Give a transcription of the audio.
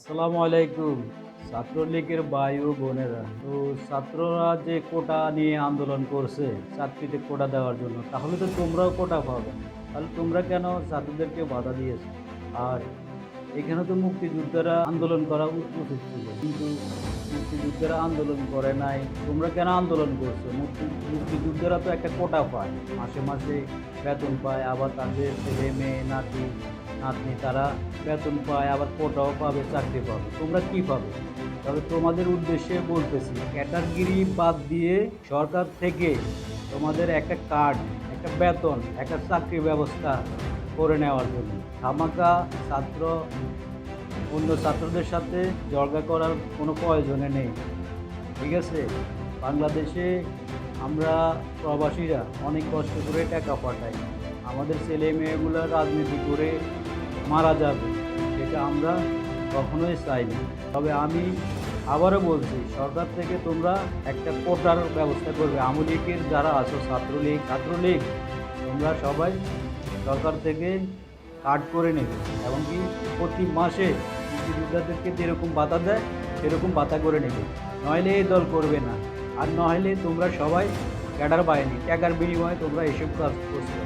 আসসালামু আলাইকুম। ছাত্রলীগের ভাই ও বোনেরা। তো ছাত্ররা যে কোটা নিয়ে আন্দোলন করছে চাকরিতে কোটা দেওয়ার জন্য, তাহলে তো তোমরাও কোটা পাবে। তাহলে তোমরা কেন ছাত্রদেরকে বাধা দিয়েছো? আর এখানে তো মুক্তিযোদ্ধারা আন্দোলন করা উচিত ছিল, কিন্তু মুক্তিযোদ্ধারা আন্দোলন করে নাই। তোমরা কেন আন্দোলন করছো? মুক্তিযোদ্ধারা তো একটা কোটা পায়, মাসে মাসে বেতন পায়, আবার তাদের ছেলে মেয়ে নাতি নাতনি তারা বেতন পায়, আবার কোটাও পাবে, চাকরি পাবে। তোমরা কি পাবে? তবে তোমাদের উদ্দেশ্যে বলতেছি, ক্যাটাগরি বাদ দিয়ে সরকার থেকে তোমাদের একটা কার্ড, একটা বেতন, একটা চাকরির ব্যবস্থা করে নেওয়ার জন্য। খামাকা ছাত্র অন্য ছাত্রদের সাথে জলগা করার কোনো প্রয়োজনে নেই। ঠিক আছে? বাংলাদেশে আমরা প্রবাসীরা অনেক কষ্ট করে টাকা পাঠাই। আমাদের ছেলে মেয়েগুলো রাজনীতি করে মারা যাবে, সেটা আমরা কখনোই চাই না। তবে আমি আবারও বলছি, সরকার থেকে তোমরা একটা কোটার ব্যবস্থা করবে। আওয়ামী লীগের যারা আছো, ছাত্রলীগ তোমরা সবাই সরকার থেকে কার্ড করে নেবে, এমনকি প্রতি মাসে মুক্তিযোদ্ধাদেরকে যেরকম ভাতা দেয় সেরকম ভাতা করে নেবে। নইলে এই দল করবে না। আর নইলে তোমরা সবাই ক্যাডার বাহিনী, টাকার বিনিময়ে তোমরা এসব কাজ করছো।